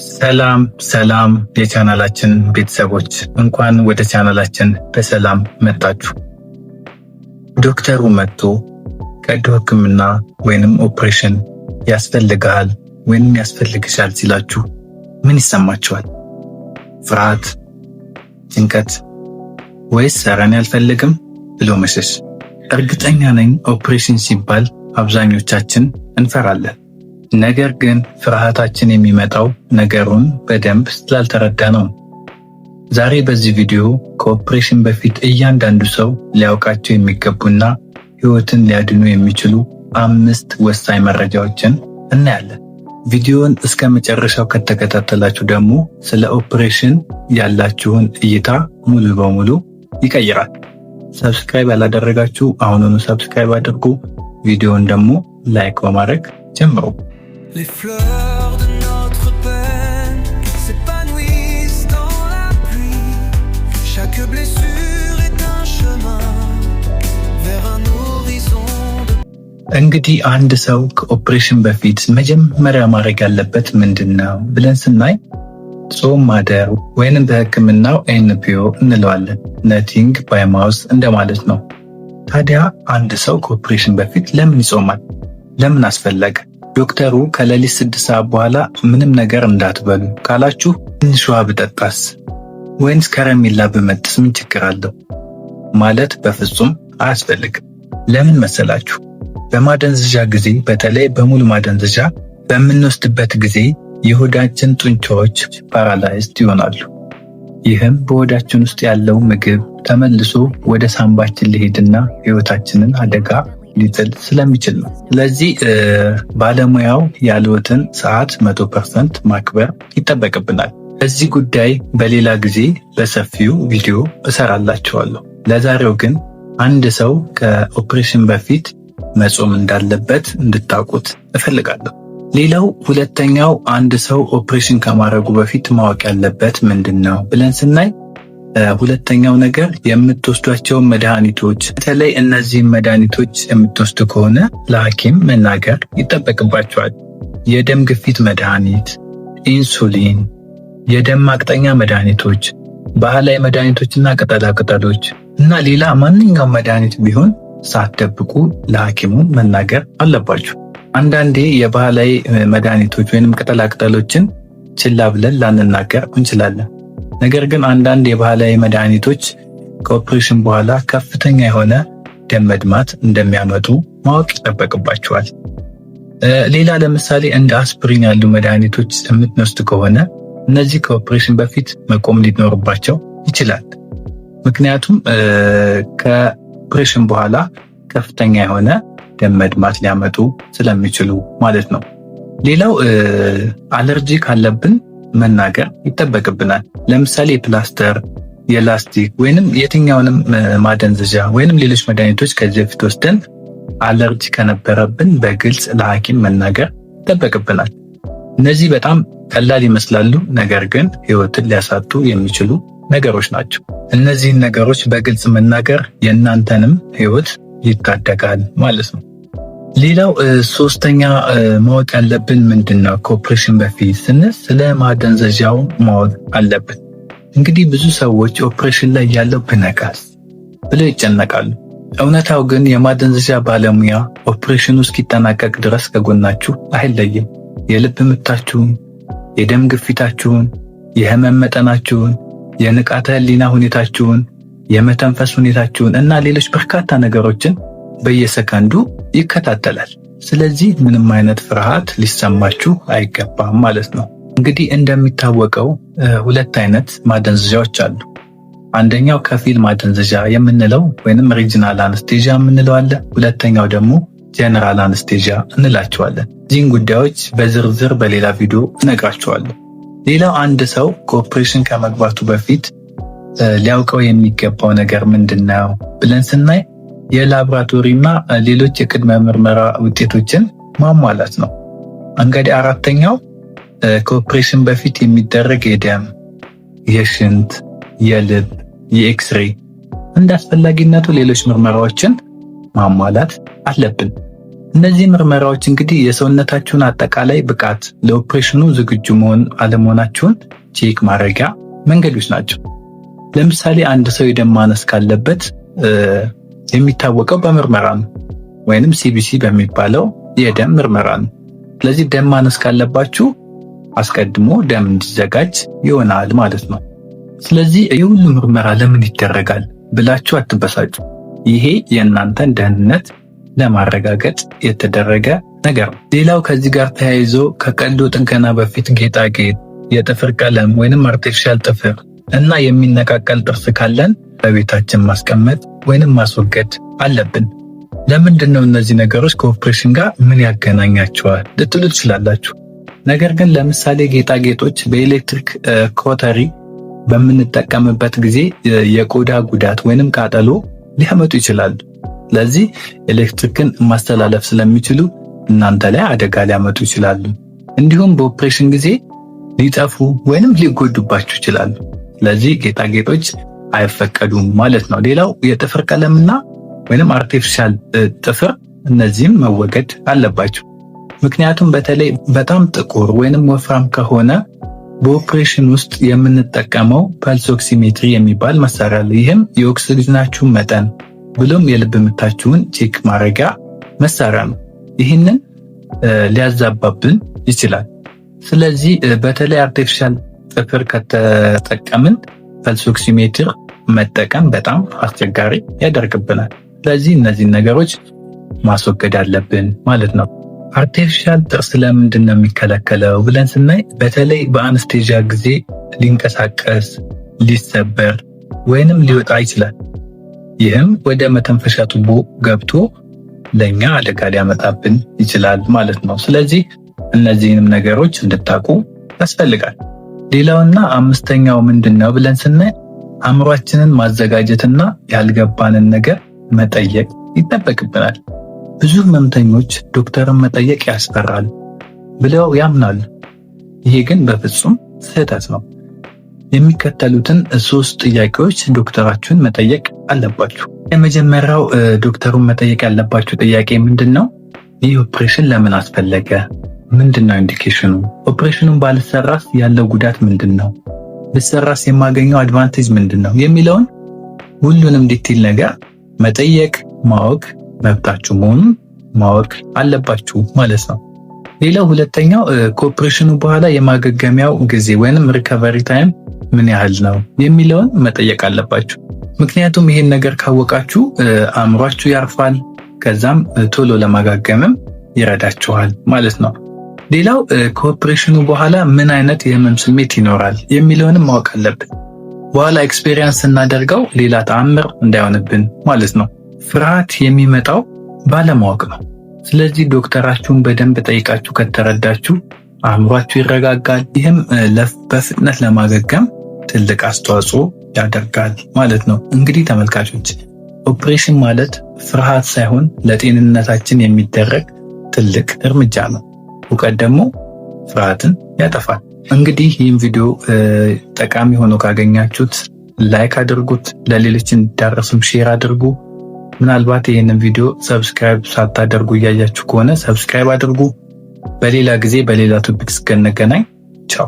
ሰላም ሰላም የቻናላችን ቤተሰቦች እንኳን ወደ ቻናላችን በሰላም መጣችሁ። ዶክተሩ መጥቶ ቀዶ ሕክምና ወይንም ኦፕሬሽን ያስፈልጋል ወይንም ያስፈልግሻል ሲላችሁ ምን ይሰማችኋል? ፍርሃት፣ ጭንቀት ወይስ ሰራን ያልፈልግም ብሎ መሸሽ? እርግጠኛ ነኝ ኦፕሬሽን ሲባል አብዛኞቻችን እንፈራለን። ነገር ግን ፍርሃታችን የሚመጣው ነገሩን በደንብ ስላልተረዳ ነው። ዛሬ በዚህ ቪዲዮ ከኦፕሬሽን በፊት እያንዳንዱ ሰው ሊያውቃቸው የሚገቡና ሕይወትን ሊያድኑ የሚችሉ 5 ወሳኝ መረጃዎችን እናያለን። ቪዲዮውን እስከ መጨረሻው ከተከታተላችሁ ደግሞ ስለ ኦፕሬሽን ያላችሁን እይታ ሙሉ በሙሉ ይቀይራል። ሰብስክራይብ ያላደረጋችሁ አሁኑኑ ሰብስክራይብ አድርጉ። ቪዲዮውን ደግሞ ላይክ በማድረግ ጀምሩ። Les fleurs de notre peine s'épanouissent dans la pluie. Chaque blessure est un chemin vers un horizon de... እንግዲህ አንድ ሰው ከኦፕሬሽን በፊት መጀመሪያ ማድረግ ያለበት ምንድነው ብለን ስናይ ጾም ማደር ወይንም በሕክምናው ኤንፒኦ እንለዋለን። ነቲንግ ባይ ማውዝ እንደማለት ነው። ታዲያ አንድ ሰው ከኦፕሬሽን በፊት ለምን ይጾማል? ለምን አስፈለገ? ዶክተሩ ከሌሊት 6 ሰዓት በኋላ ምንም ነገር እንዳትበሉ ካላችሁ ትንሽ ውሃ ብጠጣስ ወይንስ ከረሜላ ብመጥስ ምን ችግር አለው ማለት በፍጹም አያስፈልግም። ለምን መሰላችሁ? በማደንዘዣ ጊዜ በተለይ በሙሉ ማደንዘዣ በምንወስድበት ጊዜ የሆዳችን ጡንቻዎች ፓራላይዝድ ይሆናሉ። ይህም በሆዳችን ውስጥ ያለው ምግብ ተመልሶ ወደ ሳምባችን ሊሄድና ሕይወታችንን አደጋ ሊጥል ስለሚችል ነው። ስለዚህ ባለሙያው ያሉትን ሰዓት 100% ማክበር ይጠበቅብናል። በዚህ ጉዳይ በሌላ ጊዜ በሰፊው ቪዲዮ እሰራላችኋለሁ። ለዛሬው ግን አንድ ሰው ከኦፕሬሽን በፊት መጾም እንዳለበት እንድታውቁት እፈልጋለሁ። ሌላው ሁለተኛው አንድ ሰው ኦፕሬሽን ከማድረጉ በፊት ማወቅ ያለበት ምንድነው ብለን ስናይ ሁለተኛው ነገር የምትወስዷቸው መድኃኒቶች፣ በተለይ እነዚህ መድኃኒቶች የምትወስዱ ከሆነ ለሐኪም መናገር ይጠበቅባቸዋል። የደም ግፊት መድኃኒት፣ ኢንሱሊን፣ የደም ማቅጠኛ መድኃኒቶች፣ ባህላዊ መድኃኒቶችና ቅጠላቅጠሎች እና ሌላ ማንኛውም መድኃኒት ቢሆን ሳትደብቁ ለሐኪሙ መናገር አለባችሁ። አንዳንዴ የባህላዊ መድኃኒቶች ወይንም ቅጠላቅጠሎችን ችላ ብለን ላንናገር እንችላለን። ነገር ግን አንዳንድ የባህላዊ መድኃኒቶች ከኦፕሬሽን በኋላ ከፍተኛ የሆነ ደም መድማት እንደሚያመጡ ማወቅ ይጠበቅባቸዋል። ሌላ ለምሳሌ እንደ አስፕሪን ያሉ መድኃኒቶች የምትወስዱ ከሆነ እነዚህ ከኦፕሬሽን በፊት መቆም ሊኖርባቸው ይችላል። ምክንያቱም ከኦፕሬሽን በኋላ ከፍተኛ የሆነ ደም መድማት ሊያመጡ ስለሚችሉ ማለት ነው። ሌላው አለርጂ ካለብን መናገር ይጠበቅብናል። ለምሳሌ የፕላስተር፣ የላስቲክ ወይንም የትኛውንም ማደንዘዣ ወይንም ሌሎች መድኃኒቶች ከዚህ በፊት ወስደን አለርጂ ከነበረብን በግልጽ ለሐኪም መናገር ይጠበቅብናል። እነዚህ በጣም ቀላል ይመስላሉ፣ ነገር ግን ሕይወትን ሊያሳጡ የሚችሉ ነገሮች ናቸው። እነዚህን ነገሮች በግልጽ መናገር የእናንተንም ሕይወት ይታደጋል ማለት ነው። ሌላው ሶስተኛ ማወቅ ያለብን ምንድነው ከኦፕሬሽን በፊት ስንል ስለ ማደንዘዣው ማወቅ አለብን። እንግዲህ ብዙ ሰዎች ኦፕሬሽን ላይ ያለው ብነቃስ ብለው ይጨነቃሉ። እውነታው ግን የማደንዘዣ ባለሙያ ኦፕሬሽኑ እስኪጠናቀቅ ድረስ ከጎናችሁ አይለይም። የልብ ምታችሁን፣ የደም ግፊታችሁን፣ የህመም መጠናችሁን፣ የንቃተ ህሊና ሁኔታችሁን፣ የመተንፈስ ሁኔታችሁን እና ሌሎች በርካታ ነገሮችን በየሰከንዱ ይከታተላል። ስለዚህ ምንም አይነት ፍርሃት ሊሰማችሁ አይገባም ማለት ነው። እንግዲህ እንደሚታወቀው 2 አይነት ማደንዘዣዎች አሉ። አንደኛው ከፊል ማደንዘዣ የምንለው ወይንም ሪጂናል አነስቴዥያ የምንለው አለ። ሁለተኛው ደግሞ ጀነራል አነስቴዥያ እንላቸዋለን። እዚህን ጉዳዮች በዝርዝር በሌላ ቪዲዮ እነግራችኋለሁ። ሌላው አንድ ሰው ከኦፕሬሽን ከመግባቱ በፊት ሊያውቀው የሚገባው ነገር ምንድነው ብለን ስናይ የላቦራቶሪና ሌሎች የቅድመ ምርመራ ውጤቶችን ማሟላት ነው። እንግዲህ አራተኛው ከኦፕሬሽን በፊት የሚደረግ የደም፣ የሽንት፣ የልብ፣ የኤክስሬይ እንደ አስፈላጊነቱ ሌሎች ምርመራዎችን ማሟላት አለብን። እነዚህ ምርመራዎች እንግዲህ የሰውነታችሁን አጠቃላይ ብቃት ለኦፕሬሽኑ ዝግጁ መሆን አለመሆናችሁን ቼክ ማድረጊያ መንገዶች ናቸው። ለምሳሌ አንድ ሰው የደም ማነስ ካለበት የሚታወቀው በምርመራ ነው፣ ወይንም ሲቢሲ በሚባለው የደም ምርመራ ነው። ስለዚህ ደም ማነስ ካለባችሁ አስቀድሞ ደም እንዲዘጋጅ ይሆናል ማለት ነው። ስለዚህ የሁሉ ምርመራ ለምን ይደረጋል ብላችሁ አትበሳጩ። ይሄ የእናንተን ደህንነት ለማረጋገጥ የተደረገ ነገር ነው። ሌላው ከዚህ ጋር ተያይዞ ከቀዶ ጥገና በፊት ጌጣጌጥ፣ የጥፍር ቀለም ወይንም አርቲፊሻል ጥፍር እና የሚነቃቀል ጥርስ ካለን በቤታችን ማስቀመጥ ወይንም ማስወገድ አለብን። ለምንድን ነው እነዚህ ነገሮች ከኦፕሬሽን ጋር ምን ያገናኛቸዋል ልትሉ ትችላላችሁ። ነገር ግን ለምሳሌ ጌጣጌጦች በኤሌክትሪክ ኮተሪ በምንጠቀምበት ጊዜ የቆዳ ጉዳት ወይንም ቃጠሎ ሊያመጡ ይችላሉ። ስለዚህ ኤሌክትሪክን ማስተላለፍ ስለሚችሉ እናንተ ላይ አደጋ ሊያመጡ ይችላሉ። እንዲሁም በኦፕሬሽን ጊዜ ሊጠፉ ወይንም ሊጎዱባችሁ ይችላሉ። ስለዚህ ጌጣጌጦች አይፈቀዱም ማለት ነው። ሌላው የጥፍር ቀለምና ወይንም አርቲፊሻል ጥፍር እነዚህም መወገድ አለባቸው። ምክንያቱም በተለይ በጣም ጥቁር ወይንም ወፍራም ከሆነ በኦፕሬሽን ውስጥ የምንጠቀመው ፐልስ ኦክሲሜትሪ የሚባል መሳሪያ አለ። ይህም የኦክሲጅናችሁን መጠን ብሎም የልብ ምታችሁን ቼክ ማድረጊያ መሳሪያ ነው። ይህንን ሊያዛባብን ይችላል። ስለዚህ በተለይ አርቲፊሻል ጥፍር ከተጠቀምን ፐልስ ኦክሲሜትር መጠቀም በጣም አስቸጋሪ ያደርግብናል። ስለዚህ እነዚህን ነገሮች ማስወገድ አለብን ማለት ነው። አርቲፊሻል ጥርስ ለምንድን ነው የሚከለከለው ብለን ስናይ በተለይ በአነስቴዥያ ጊዜ ሊንቀሳቀስ፣ ሊሰበር ወይንም ሊወጣ ይችላል። ይህም ወደ መተንፈሻ ቱቦ ገብቶ ለኛ አደጋ ሊያመጣብን ይችላል ማለት ነው። ስለዚህ እነዚህንም ነገሮች እንድታቁ ያስፈልጋል። ሌላውና አምስተኛው ምንድነው ብለን ስናይ አእምሯችንን ማዘጋጀትና ያልገባንን ነገር መጠየቅ ይጠበቅብናል። ብዙ ህመምተኞች ዶክተርን መጠየቅ ያስፈራል ብለው ያምናሉ። ይሄ ግን በፍጹም ስህተት ነው። የሚከተሉትን 3 ጥያቄዎች ዶክተራችሁን መጠየቅ አለባችሁ። የመጀመሪያው ዶክተሩን መጠየቅ ያለባችሁ ጥያቄ ምንድነው? ይህ ኦፕሬሽን ለምን አስፈለገ? ምንድነው ኢንዲኬሽኑ? ኦፕሬሽኑን ባልሰራስ ያለው ጉዳት ምንድነው? ብሰራስ የማገኘው አድቫንቴጅ ምንድነው? የሚለውን ሁሉንም ዲቴል ነገር መጠየቅ ማወቅ መብታችሁ መሆኑን ማወቅ አለባችሁ ማለት ነው። ሌላው ሁለተኛው ከኦፕሬሽኑ በኋላ የማገገሚያው ጊዜ ወይንም ሪከቨሪ ታይም ምን ያህል ነው የሚለውን መጠየቅ አለባችሁ። ምክንያቱም ይሄን ነገር ካወቃችሁ አእምሯችሁ ያርፋል፣ ከዛም ቶሎ ለማገገምም ይረዳችኋል ማለት ነው። ሌላው ከኦፕሬሽኑ በኋላ ምን አይነት የህመም ስሜት ይኖራል የሚለውንም ማወቅ አለብን። በኋላ ኤክስፔሪየንስ እናደርገው ሌላ ተአምር እንዳይሆንብን ማለት ነው። ፍርሃት የሚመጣው ባለማወቅ ነው። ስለዚህ ዶክተራችሁን በደንብ ጠይቃችሁ ከተረዳችሁ አእምሯችሁ ይረጋጋል። ይህም በፍጥነት ለማገገም ትልቅ አስተዋጽኦ ያደርጋል ማለት ነው። እንግዲህ ተመልካቾች ኦፕሬሽን ማለት ፍርሃት ሳይሆን ለጤንነታችን የሚደረግ ትልቅ እርምጃ ነው። እውቀት ደግሞ ፍርሃትን ያጠፋል። እንግዲህ ይህን ቪዲዮ ጠቃሚ ሆኖ ካገኛችሁት ላይክ አድርጉት፣ ለሌሎች እንዲዳረስም ሼር አድርጉ። ምናልባት ይህንን ቪዲዮ ሰብስክራይብ ሳታደርጉ እያያችሁ ከሆነ ሰብስክራይብ አድርጉ። በሌላ ጊዜ በሌላ ቶፒክ እስከነገናኝ ቻው።